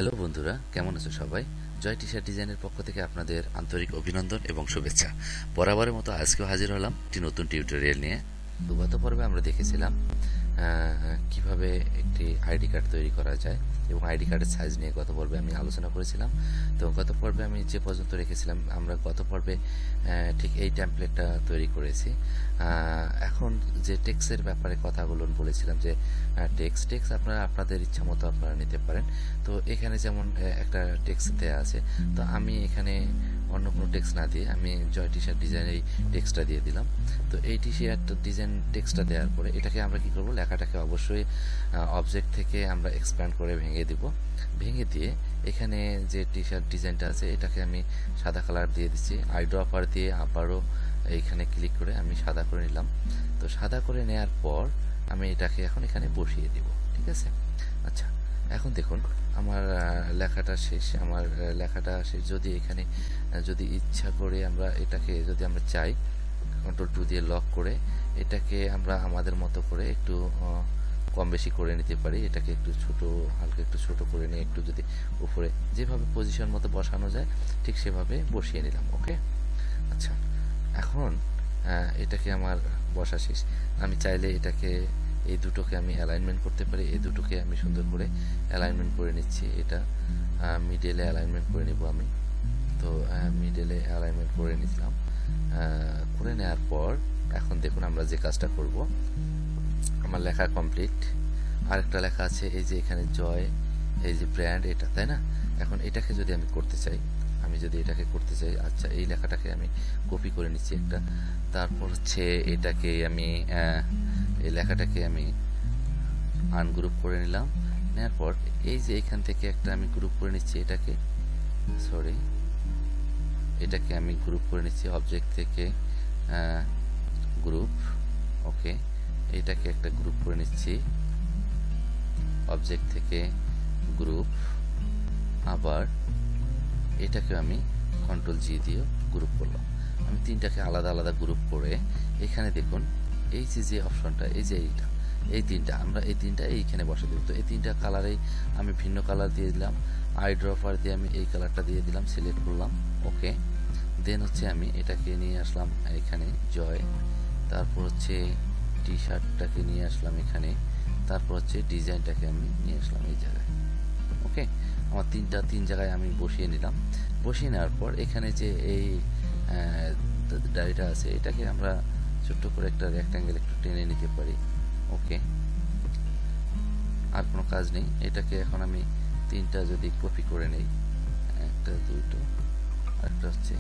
Hello বন্ধুরা, কেমন আছো সবাই? জয় টি শার্ট ডিজাইনের পক্ষ থেকে আপনাদের আন্তরিক অভিনন্দন এবং শুভেচ্ছা। বরাবরের মতো আজকেও হাজির হলাম একটি নতুন টিউটোরিয়াল নিয়ে। তো গত পর্বে আমরা দেখেছিলাম কিভাবে একটি আইডি কার্ড তৈরি করা যায় এবং আইডি কার্ডের সাইজ নিয়ে গত পর্বে আমি আলোচনা করেছিলাম। তো গত পর্বে আমি যে পর্যন্ত রেখেছিলাম, আমরা গত পর্বে ঠিক এই টেমপ্লেটটা তৈরি করেছি। এখন যে টেক্সের ব্যাপারে কথাগুলো বলেছিলাম যে টেক্স আপনারা আপনাদের ইচ্ছা মতো আপনারা নিতে পারেন। তো এখানে যেমন একটা টেক্স দেওয়া আছে, তো আমি এখানে অন্য কোনো টেক্সট না দিয়ে আমি জয় টি শার্ট ডিজাইন এই টেক্সটটা দিয়ে দিলাম। তো এই টি শার্ট ডিজাইন টেক্সটটা দেওয়ার পরে এটাকে আমরা কি করব, লেখাটাকে অবশ্যই অবজেক্ট থেকে আমরা এক্সপ্যান্ড করে ভেঙে দিব। ভেঙে দিয়ে এখানে যে টি শার্ট ডিজাইনটা আছে এটাকে আমি সাদা কালার দিয়ে দিচ্ছি। আইড্রপার দিয়ে আবারও এইখানে ক্লিক করে আমি সাদা করে নিলাম। তো সাদা করে নেওয়ার পর আমি এটাকে এখন এখানে বসিয়ে দিব। ঠিক আছে? আচ্ছা, এখন দেখুন আমার লেখাটা শেষ। আমার লেখাটা শেষ। যদি এখানে যদি ইচ্ছা করে আমরা এটাকে যদি আমরা চাই, Ctrl+2 দিয়ে লক করে এটাকে আমরা আমাদের মতো করে একটু কম বেশি করে নিতে পারি। এটাকে একটু ছোট, হালকা একটু ছোট করে নিয়ে একটু যদি উপরে যেভাবে পজিশন মতো বসানো যায় ঠিক সেভাবে বসিয়ে নিলাম। ওকে, আচ্ছা, এখন এটাকে আমার বসা শেষ। আমি চাইলে এটাকে এই দুটোকে আমি অ্যালাইনমেন্ট করতে পারি। এই দুটোকে আমি সুন্দর করে অ্যালাইনমেন্ট করে নিচ্ছি। এটা মিডলে অ্যালাইনমেন্ট করে নিব আমি। তো মিডলে অ্যালাইনমেন্ট করে নিলাম। করে নেওয়ার পর এখন দেখুন আমরা যে কাজটা করব, আমার লেখা কমপ্লিট। আরেকটা লেখা আছে এই যে এখানে জয়, এই যে ব্র্যান্ড, এটা তাই না? এখন এটাকে যদি আমি করতে চাই, আচ্ছা এই লেখাটাকে আমি কপি করে নিচ্ছি একটা। তারপর হচ্ছে এটাকে আমি এই লেখাটাকে আমি আনগ্রুপ করে নিলাম। নেওয়ার পর এই যে এখান থেকে একটা আমি গ্রুপ করে নিচ্ছি, এটাকে আমি গ্রুপ করে নিচ্ছি অবজেক্ট থেকে গ্রুপ। ওকে, এটাকে একটা গ্রুপ করে নিচ্ছি অবজেক্ট থেকে গ্রুপ। আবার এটাকে আমি Ctrl+G দিয়ে গ্রুপ করলাম। আমি তিনটাকে আলাদা আলাদা গ্রুপ করে এখানে দেখুন এই যে অপশনটা, এই যে এই তিনটা আমরা এই তিনটা এইখানে বসে দেব। তো এই তিনটা কালারেই আমি ভিন্ন কালার দিয়ে দিলাম। আইড্রপার দিয়ে আমি এই কালারটা দিয়ে দিলাম, সিলেক্ট করলাম। ওকে, দেন হচ্ছে আমি এটাকে নিয়ে আসলাম এখানে জয়। তারপর হচ্ছে টি শার্টটাকে নিয়ে আসলাম এখানে। তারপর হচ্ছে ডিজাইনটাকে আমি নিয়ে আসলাম এই জায়গায়। ওকে, আমার তিন জায়গায় আমি বসিয়ে নিলাম। বসিয়ে নেওয়ার পর এখানে যে এই ডায়েরিটা আছে এটাকে আমরা ছোট্ট করে একটা রেক্ট্যাঙ্গেল একটু টেনে নিতে পারি। ওকে, আর কোনো কাজ নেই। এটাকে এখন আমি তিনটা যদি কপি করে নেই, একটা দুটো, একটা হচ্ছে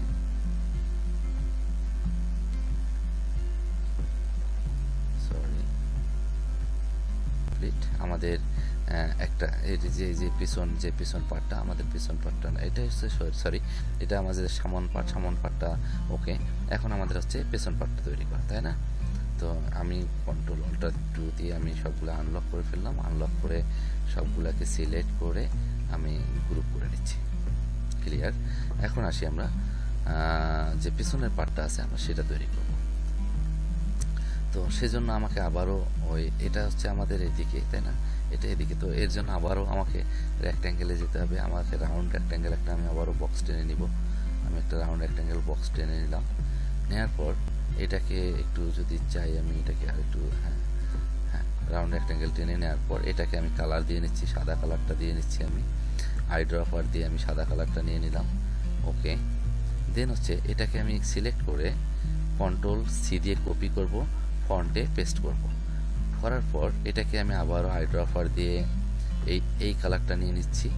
আমাদের একটা যে পিছন পার্টটা, আমাদের পিছন পার্টটা না, এটা হচ্ছে এটা আমাদের সামন পার্টটা। ওকে, এখন আমাদের হচ্ছে পেছন পার্টটা তৈরি করা, তাই না? তো আমি Ctrl+2 দিয়ে আমি সবগুলো আনলক করে ফেললাম। আনলক করে সবগুলোকে সিলেক্ট করে আমি গ্রুপ করে নিচ্ছি। ক্লিয়ার? এখন আসি আমরা যে পিছনের পার্টটা আছে আমরা সেটা তৈরি করব। তো সেজন্য আমাকে আবারও এটা হচ্ছে আমাদের এদিকে, তাই না? এটা এদিকে। তো এর জন্য আবারও আমাকে রেক্ট্যাঙ্গেলে যেতে হবে। আমাকে রাউন্ড রেক্ট্যাঙ্গেল একটা আমি আবারও বক্স টেনে নিব। আমি একটা রাউন্ড রেক্ট্যাঙ্গেল বক্স টেনে নিলাম। নেওয়ার পর এটাকে একটু যদি চাই আমি এটাকে আর একটু রাউন্ড রেক্ট্যাঙ্গেল টেনে নেওয়ার পর এটাকে আমি কালার দিয়ে নিচ্ছি, সাদা কালারটা দিয়ে নিচ্ছি আমি। আইড্রপার দিয়ে আমি সাদা কালারটা নিয়ে নিলাম। ওকে, দেন হচ্ছে এটাকে আমি সিলেক্ট করে Ctrl+C দিয়ে কপি করব, ফন্টে পেস্ট করব। করার পর এটাকে আমি আবারও আইড্রপার দিয়ে এই কালারটা নিয়ে নিচ্ছি।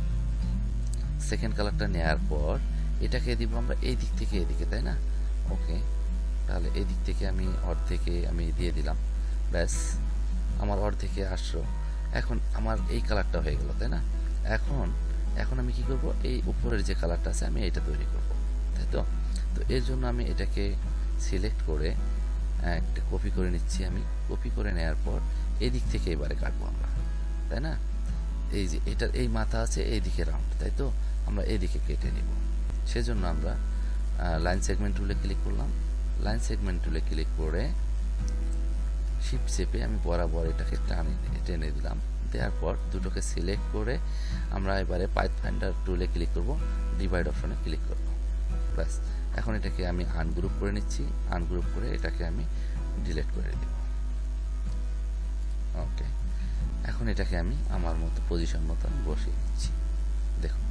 সেকেন্ড কালারটা নেওয়ার পর এটাকে দিব আমরা এই দিক থেকে এদিকে, তাই না? ওকে, তাহলে এই দিক থেকে আমি অর্ধেকে আমি দিয়ে দিলাম। ব্যাস, আমার অর্ধেকে আসলো। এখন আমার এই কালারটা হয়ে গেল, তাই না? এখন আমি কি করব, এই উপরের যে কালারটা আছে আমি এটা তৈরি করব, তাই তো? তো এর জন্য আমি এটাকে সিলেক্ট করে একটা কপি করে নিচ্ছি। আমি কপি করে নেওয়ার পর এই দিক থেকে এবারে কাটবো আমরা, তাই না? এই যে এটার এই মাথা আছে এই দিকে রাউন্ড, তাই তো? আমরা এই দিকে কেটে নিব। সেজন্য আমরা লাইন সেগমেন্ট টুলে ক্লিক করলাম। লাইন সেগমেন্ট টুলে ক্লিক করে শিফট চেপে আমি বরাবর এটাকে টেনে দিলাম। দেওয়ার পর দুটোকে সিলেক্ট করে আমরা এবারে পাথফাইন্ডার টুলে ক্লিক করব, ডিভাইড অপশনে ক্লিক করব। ব্যাস, এখন এটাকে আমি আনগ্রুপ করে নিচ্ছি। আনগ্রুপ করে এটাকে আমি ডিলিট করে দেব। ওকে, এখন এটাকে আমি আমার মতো পজিশন মতো বসিয়ে দিচ্ছি। দেখুন,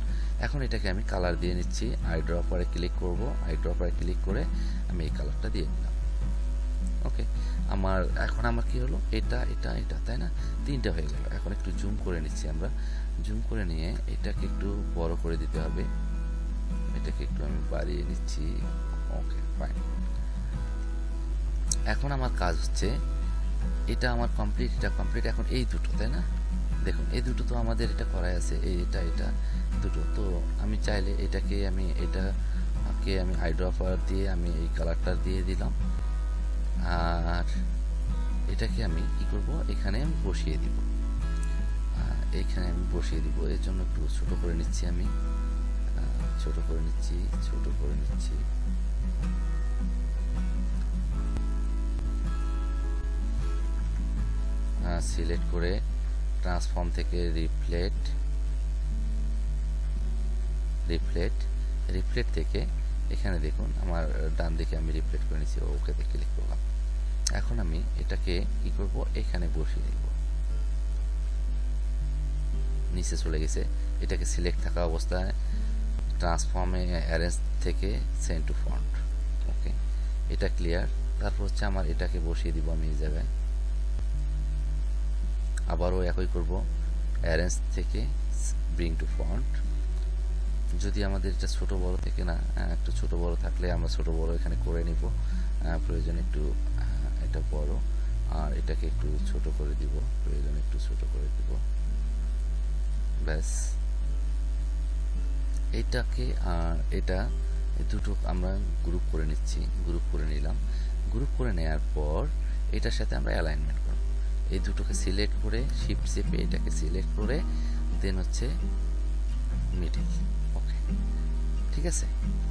এখন এটাকে আমি কালার দিয়ে নিচ্ছি। আই ড্রপারে ক্লিক করব, আই ড্রপারে ক্লিক করে আমি এই কালারটা দিয়ে নিলাম। ওকে, এখন আমার কি হলো, এটা এটা এটা, তাই না? তিনটা হয়ে গেল। এখন একটু জুম করে নিচ্ছি আমরা। জুম করে নিয়ে এটাকে একটু বড় করে দিতে হবে। এটাকে একটু আমি বাড়িয়ে নিচ্ছি। ওকে, ফাইন। এখন আমার কাজ হচ্ছে, এটা আমার কমপ্লিট, এটা কমপ্লিট। এখন এই দুটো, তাই না? দেখুন, এই দুটো তো আমাদের এটা করাই আছে, এটা এটা দুটো। তো আমি চাইলে এটাকে আমি আই ড্রপার দিয়ে আমি এই কালারটা দিয়ে দিলাম, আর এটাকে আমি কি করব, এখানে আমি বসিয়ে দিব। এইখানে আমি বসিয়ে দিব। এর জন্য একটু ছোট করে নিচ্ছি আমি, ছোট করে নিচ্ছি। সিলেক্ট করে ট্রান্সফর্ম থেকে রিফ্লেক্ট থেকে এখানে দেখুন আমার ডান দিকে আমি রিফ্লেক্ট করে নিচ্ছি। ওকেতে ক্লিক করলাম। এখন আমি এটাকে কি করব, এখানে বসিয়ে দিব। নিচে চলে গেছে। এটাকে সিলেক্ট থাকা অবস্থায় ট্রান্সফর্মে অ্যারেঞ্জ থেকে সেন্ড টু ফন্ট। ওকে, এটা ক্লিয়ার। তারপর হচ্ছে আমার এটাকে বসিয়ে দিব আমি এই জায়গায়। আবারও একই করব, অ্যারেঞ্জ থেকে ব্রিং টু ফন্ট। যদি আমাদের এটা ছোট বড় থেকে না, একটু ছোট বড় থাকলে আমরা ছোট বড় এখানে করে নিব। প্রয়োজন একটু এটা বড়, আর এটাকে একটু ছোট করে দিব, প্রয়োজন একটু ছোট করে দিব। ব্যাস, এটাকে আর এটা দুটো আমরা গ্রুপ করে নিচ্ছি। গ্রুপ করে নিলাম। গ্রুপ করে নেওয়ার পর এটার সাথে আমরা অ্যালাইনমেন্ট করব। এই দুটোকে সিলেক্ট করে শিফট চেপে এটাকে সিলেক্ট করে দেন হচ্ছে মিডিল। ওকে, ঠিক আছে।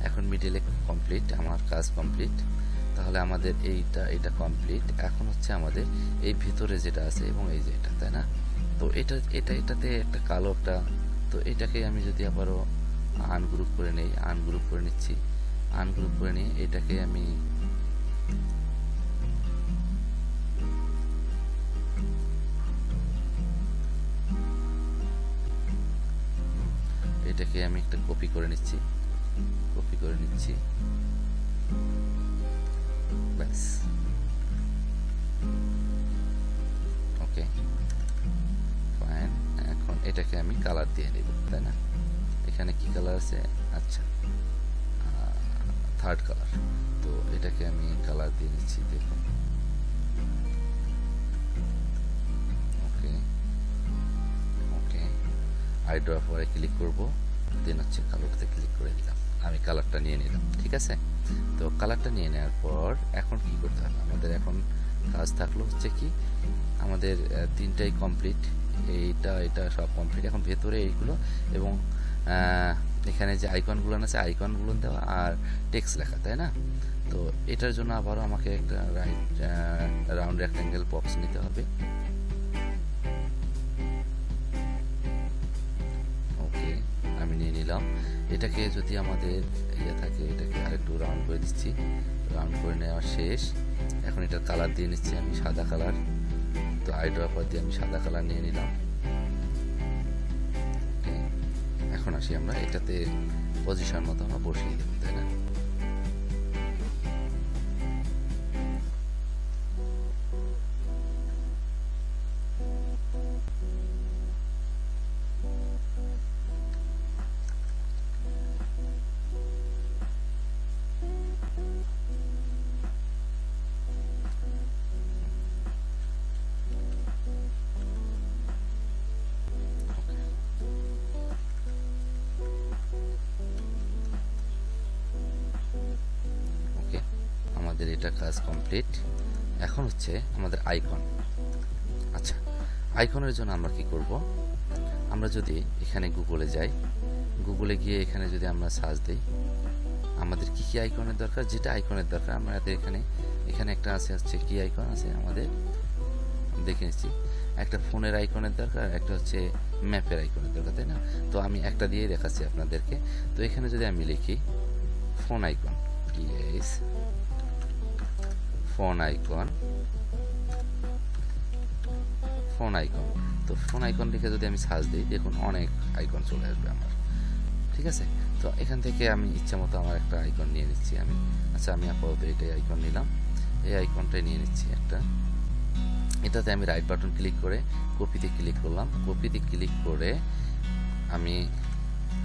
এখন মিডিলে কমপ্লিট, আমার কাজ কমপ্লিট। তাহলে আমাদের এটা কমপ্লিট। এখন হচ্ছে আমাদের এই ভিতরে যেটা আছে এবং এই যে এটা, তাই না? তো এটাতে একটা কালো একটা, তো এটাকে আমি যদি আবারও আনগ্রুপ করে নেই, আনগ্রুপ করে নিচ্ছি। আনগ্রুপ করে নিয়ে এটাকে আমি একটা কপি করে নিচ্ছি। ব্যাস, ওকে, ফাইন। এখন এটাকে আমি কালার দিয়ে নেব, তাই না? এখানে কি কালার আছে? আচ্ছা, থার্ড কালার। তো এটাকে আমি কালার দিয়ে নিচ্ছি। দেখুন, ওকে, আই ড্রপারে ক্লিক করব, দেন হচ্ছে কালারতে ক্লিক করে দিলাম। আমি কালারটা নিয়ে নিলাম, ঠিক আছে। তো কালারটা নিয়ে নেওয়ার পর এখন কি করতে হবে আমাদের? এখন কাজ থাকলো হচ্ছে কি, আমাদের তিনটাই কমপ্লিট। এটা সব কমপ্লিট। এখন ভেতরে এইগুলো এবং এখানে যে আইকনগুলো আছে, আইকনগুলো দেওয়া আর টেক্সট লেখা, তাই না? তো এটার জন্য আবারও আমাকে একটা রাউন্ড রেক্ট্যাঙ্গেল বক্স নিতে হবে। ওকে, আমি নিয়ে নিলাম। এটাকে যদি আমাদের থাকে, এটাকে আরেকটু রাউন্ড করে দিচ্ছি। রাউন্ড করে নেওয়া শেষ। এখন এটার কালার দিয়ে নিচ্ছি আমি সাদা কালার। তো আই ড্রপার দিয়ে আমি সাদা কালার নিয়ে নিলাম। এখন আসি আমরা এটাতে পজিশন মতো আমরা বসিয়ে দেবো, তাই না? এটা কাজ কমপ্লিট। এখন হচ্ছে আমাদের আইকন। আচ্ছা, আইকনের জন্য আমরা কি করব? আমরা যদি এখানে গুগলে যাই, গুগলে গিয়ে এখানে যদি আমরা সার্চ দিই, আমাদের কি কি আইকনের দরকার, যেটা আইকনের দরকার আমাদের এখানে একটা আছে, হচ্ছে কি আইকন আছে আমাদের, দেখে নিচ্ছি। একটা ফোনের আইকনের দরকার, একটা হচ্ছে ম্যাপের আইকনের দরকার, তাই না? তো আমি একটা দিয়েই দেখাচ্ছি আপনাদেরকে। তো এখানে যদি আমি লিখি phone icon, PS phone icon, phone icon, তো ফোন আইকন লিখে যদি আমি সার্চ দিই, দেখুন অনেক আইকন চলে আসবে আমার। ঠিক আছে, তো এখান থেকে আমি ইচ্ছা মতো আমার একটা আইকন নিয়ে নিচ্ছি আমি। আচ্ছা, আমি আপাতত এটাই আইকন নিলাম, এই আইকনটাই নিয়ে নিচ্ছি একটা। এটাতে আমি রাইট বাটন ক্লিক করে কপিতে ক্লিক করলাম, কপিতে ক্লিক করে আমি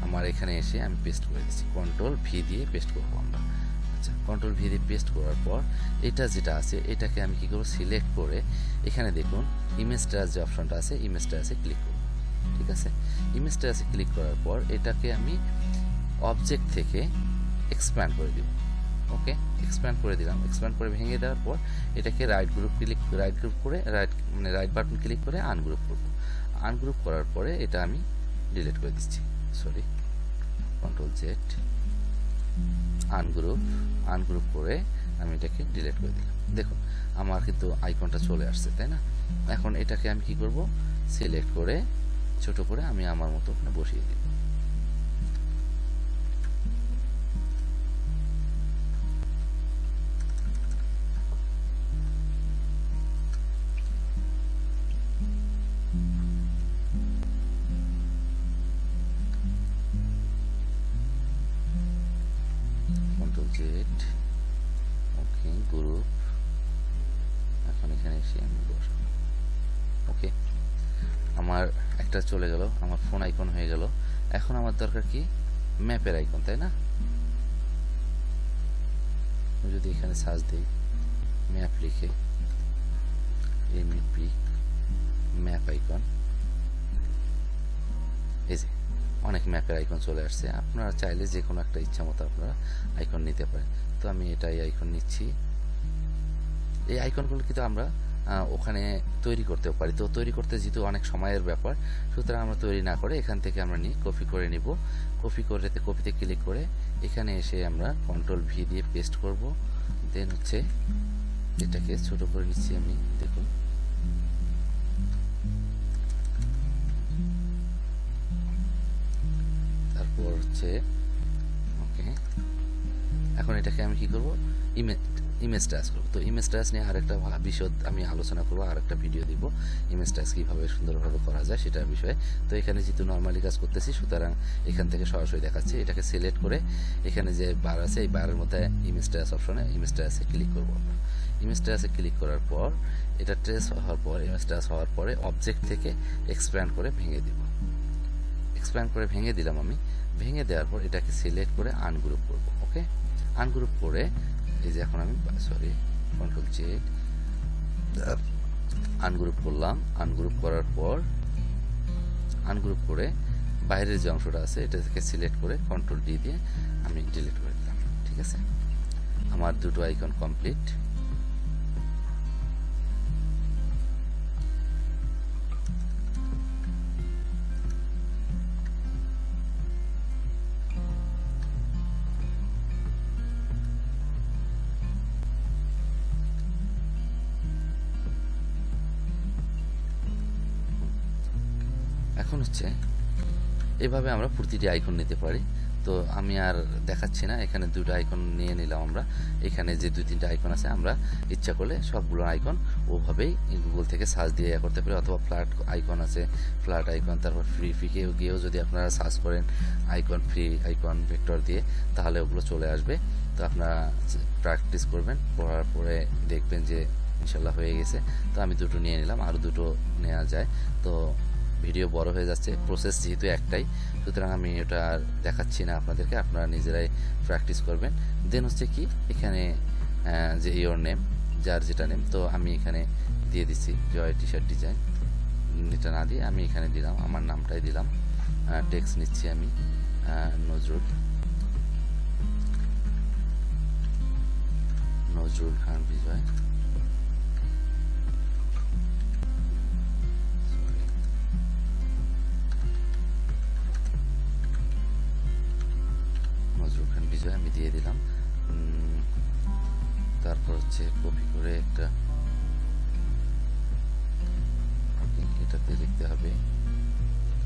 আমার এখানে এসে আমি পেস্ট করে দিচ্ছি, কন্ট্রোল ভি দিয়ে পেস্ট করবো আমরা। আচ্ছা, কন্ট্রোল ভি দিয়ে পেস্ট করার পর এটা যেটা আছে এটাকে আমি কী করবো, সিলেক্ট করে এখানে দেখুন ইমেজ ট্রাস যে অপশনটা আছে, ইমেজ ট্রাসে ক্লিক করব। ঠিক আছে, ইমেজ ট্রাসে ক্লিক করার পর এটাকে আমি অবজেক্ট থেকে এক্সপ্যান্ড করে দিব। ওকে, এক্সপ্যান্ড করে দিলাম, এক্সপ্যান্ড করে ভেঙে দেওয়ার পর এটাকে রাইট গ্রুপ করে রাইট বাটন ক্লিক করে আনগ্রুপ করব। আনগ্রুপ করার পরে এটা আমি ডিলিট করে দিচ্ছি, সরি, কন্ট্রোল জেড, আনগ্রুপ করে আমি এটাকে ডিলিট করে দিলাম। দেখুন আমার কিন্তু আইকনটা চলে আসছে, তাই না? এখন এটাকে আমি কি করব, সিলেক্ট করে ছোট করে আমি আমার মতো ওখানে বসিয়ে দিব। জেড, ওকে, গ্রুপ, এখন এখানে এসে আমি বসাবো। ওকে, আমার একটা চলে গেল, আমার ফোন আইকন হয়ে গেল। এখন আমার দরকার কি, ম্যাপের আইকন, তাই না? যদি এখানে সার্চ দিই, ম্যাপ লিখে এমপি ম্যাপ আইকন, এই যে অনেক ম্যাপের আইকন চলে আসছে। আপনারা চাইলে যে কোনো একটা ইচ্ছা মতো আপনারা আইকন নিতে পারেন। তো আমি এটাই আইকন নিচ্ছি। এই আইকনগুলো কিন্তু আমরা ওখানে তৈরি করতেও পারি। তো তৈরি করতে যেহেতু অনেক সময়ের ব্যাপার, সুতরাং আমরা তৈরি না করে এখান থেকে আমরা নিয়ে কপি করে নিব। কপিতে ক্লিক করে এখানে এসে আমরা কন্ট্রোল ভি দিয়ে পেস্ট করব। দেন হচ্ছে এটাকে ছোট করে নিচ্ছি আমি, দেখুন। তারপর হচ্ছে ওকে, এখন এটাকে আমি কি করব, ইমেজ ট্রাস করব। তো ইমেজ ট্রাস নিয়ে আরেকটা বিশদ আমি আলোচনা করব, আরেকটা ভিডিও দিব ইমেজ ট্রাস কীভাবে সুন্দরভাবে করা যায় সেটার বিষয়ে। তো এখানে যেহেতু নর্মালি কাজ করতেছি, সুতরাং এখান থেকে সরাসরি দেখাচ্ছি। এটাকে সিলেক্ট করে এখানে যে বার আছে, এই বারের মধ্যে ইমেজ ট্রাস অপশনে ইমেজ ট্রাসে ক্লিক করব আমরা। ইমেজ ট্রাসে ক্লিক করার পর এটা ট্রেস হওয়ার পর, ইমেজ ট্রাস হওয়ার পরে অবজেক্ট থেকে এক্সপ্যান্ড করে ভেঙে দিব। এক্সপ্যান্ড করে ভেঙে দিলাম আমি। ভেঙে দেওয়ার পর এটাকে সিলেক্ট করে আনগ্রুপ করব। ওকে, আনগ্রুপ করে এই যে এখন আমি সরি কন্ট্রোল জেড আনগ্রুপ করলাম। আনগ্রুপ করার পর আনগ্রুপ করে বাইরের যে অংশটা আছে এটা থেকে সিলেক্ট করে কন্ট্রোল ডি দিয়ে আমি ডিলিট করে দিলাম। ঠিক আছে, আমার দুটো আইকন কমপ্লিট। এখন হচ্ছে এভাবে আমরা প্রতিটি আইকন নিতে পারি। তো আমি আর দেখাচ্ছি না, এখানে দুটো আইকন নিয়ে নিলাম আমরা। এখানে যে দুই তিনটা আইকন আছে, আমরা ইচ্ছা করলে সবগুলো আইকন ওভাবেই গুগল থেকে সার্চ দিয়ে করতে পারি, অথবা ফ্ল্যাট আইকন আছে, ফ্ল্যাট আইকন, তারপর ফ্রিকে গিয়েও যদি আপনারা সার্চ করেন আইকন, ফ্রি আইকন ভেক্টর দিয়ে, তাহলে ওগুলো চলে আসবে। তো আপনারা প্র্যাকটিস করবেন, পড়ার পরে দেখবেন যে ইনশাল্লাহ হয়ে গেছে। তো আমি দুটো নিয়ে নিলাম, আরও দুটো নেওয়া যায়। তো ভিডিও বড় হয়ে যাচ্ছে, প্রসেস যেহেতু একটাই, সুতরাং আমি এটা আর দেখাচ্ছি না আপনাদেরকে, আপনারা নিজেরাই প্র্যাকটিস করবেন। দেন হচ্ছে কি, এখানে যে ইয়োর নেম, যার যেটা নেম, তো আমি এখানে দিয়ে দিচ্ছি জয় টি শার্ট ডিজাইন। এটা না দিয়ে আমি এখানে দিলাম আমার নামটাই দিলাম। টেক্সট নিচ্ছি আমি নজরুল খান বিজয়। আমি দিয়ে দিলাম। তারপর হচ্ছে কপি করে একটা এটাতে লিখতে হবে,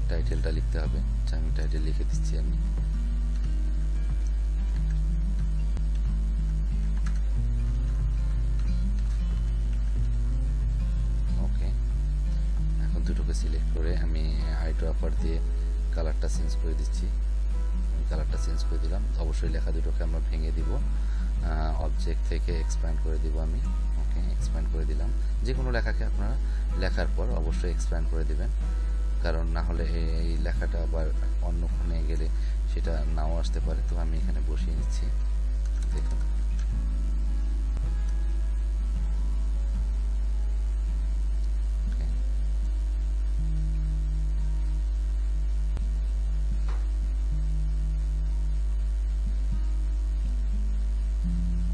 টাইটেলটা লিখতে হবে। আমি টাইটেল লিখে দিচ্ছি আমি। ওকে, এখন দুটোকে সিলেক্ট করে আমি আইড্রপার দিয়ে কালারটা চেঞ্জ করে দিচ্ছি। আমি কালারটা চেঞ্জ করে দিলাম। অবশ্যই লেখা দুটোকে আমরা ভেঙে দিব, অবজেক্ট থেকে এক্সপ্যান্ড করে দিব আমি। ওকে, এক্সপ্যান্ড করে দিলাম। যে কোনো লেখাকে আপনারা লেখার পর অবশ্যই এক্সপ্যান্ড করে দিবেন, কারণ না হলে এই লেখাটা আবার অন্যখানে গেলে সেটা নাও আসতে পারে। তো আমি এখানে বসিয়ে নিচ্ছি, দেখুন।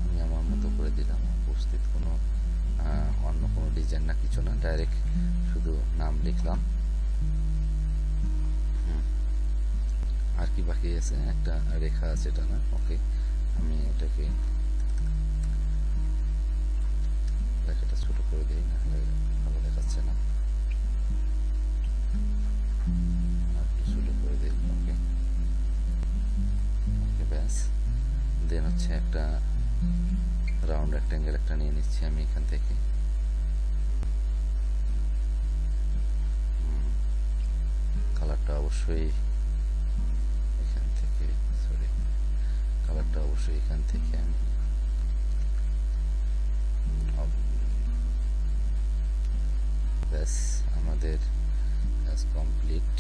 আমি আমার মতো করে দিলাম, উপস্থিত কোনো অন্য কোনো ডিজাইন না, কিছু না, ডাইরেক্ট শুধু নাম লিখলাম। আর কি বাকি আছে? একটা রেখা আছে, এটা না? ওকে, আমি এটাকে লেখাটা ছোট করে দিই, না ভালো দেখাচ্ছে না, একটু ছোট করে দিই। ওকে ওকে, ব্যাস। দেন হচ্ছে একটা রাউন্ড রেক্ট্যাঙ্গেল একটা নিয়ে নিচ্ছি আমি এখান থেকে। কালারটা অবশ্যই এখান থেকে, সরি, কালারটা অবশ্যই এখান থেকে আমি ব্যাস, আমাদের কাজ কমপ্লিট।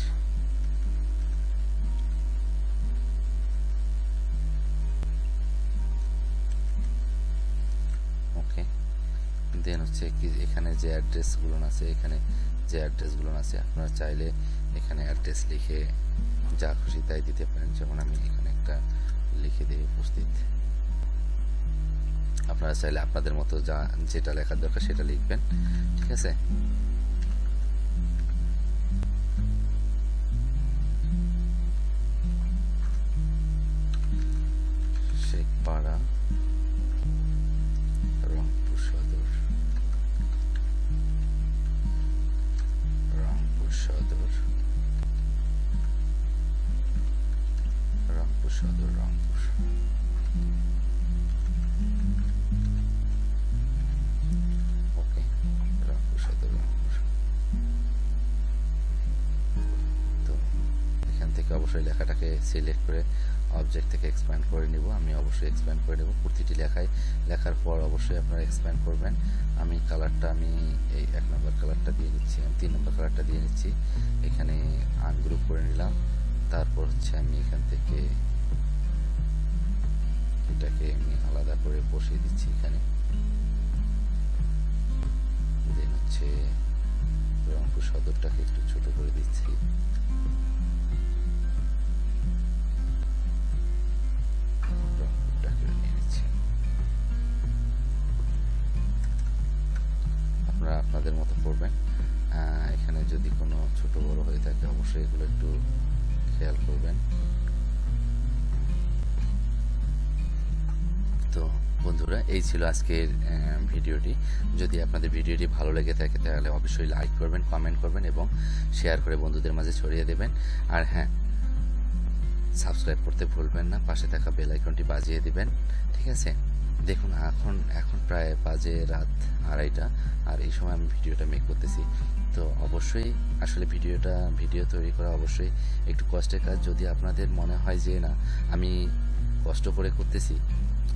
ওকে, দেন হচ্ছে কি, এখানে যে অ্যাড্রেসগুলো আছে, এখানে যে অ্যাড্রেসগুলো আছে, আপনারা চাইলে এখানে অ্যাড্রেস লিখে যা খুশি তাই দিতে পারেন। যেমন আমি এখানে একটা লিখে দিই, উপস্থিত। আপনারা চাইলে আপনাদের মতো যা যেটা লেখার দরকার সেটা লিখবেন, ঠিক আছে? শেখপাড়া, রংপুর সদর, রংপুর সদর, রংপুর সদর, রংপুর। ওকে, রংপুর সদর, রংপুর। তো এখান থেকে অবশ্যই লেখাটাকে সিলেক্ট করে অবজেক্ট থেকে এক্সপ্যান্ড করে নিব। আমি অবশ্যই এক্সপ্যান্ড করে নেব প্রতিটি লেখার পর অবশ্যই আপনারা এক্সপ্যান্ড করবেন। আমি কালারটা আমি এই 1 নম্বর কালারটা দিয়ে নিচ্ছি, আমি 3 নম্বর কালারটা দিয়ে নিচ্ছি। এখানে আনগ্রুপ করে নিলাম। তারপর হচ্ছে আমি এখান থেকে এটাকে আমি আলাদা করে বসিয়ে দিচ্ছি এখানে। দেন হচ্ছে রংপুর সদরটাকে একটু ছোট করে দিচ্ছি। আপনারা আপনাদের মতো করবেন। এখানে যদি কোনো ছোট বড় হয়ে থাকে অবশ্যই এগুলো একটু খেয়াল করবেন। তো বন্ধুরা, এই ছিল আজকের ভিডিওটি। যদি আপনাদের ভিডিওটি ভালো লেগে থাকে তাহলে অবশ্যই লাইক করবেন, কমেন্ট করবেন এবং শেয়ার করে বন্ধুদের মাঝে ছড়িয়ে দেবেন। আর হ্যাঁ, সাবস্ক্রাইব করতে ভুলবেন না, পাশে থাকা বেল আইকনটি বাজিয়ে দিবেন, ঠিক আছে? দেখুন, এখন প্রায় বাজে রাত 2:30, আর এই সময় আমি ভিডিওটা মেক করতেছি। তো অবশ্যই আসলে ভিডিও তৈরি করা অবশ্যই একটু কষ্টের কাজ। যদি আপনাদের মনে হয় যে না আমি কষ্ট করে করতেছি,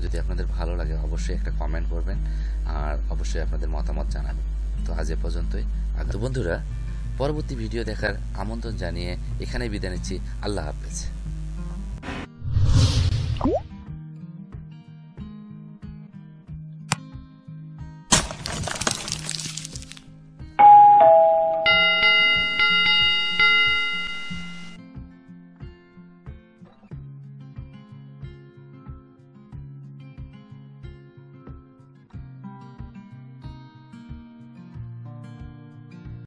যদি আপনাদের ভালো লাগে অবশ্যই একটা কমেন্ট করবেন আর অবশ্যই আপনাদের মতামত জানাবেন। তো আজ এ পর্যন্তই। তো বন্ধুরা, পরবর্তী ভিডিও দেখার আমন্ত্রণ জানিয়ে এখানেই বিদায় নিচ্ছি। আল্লাহ হাফেজ।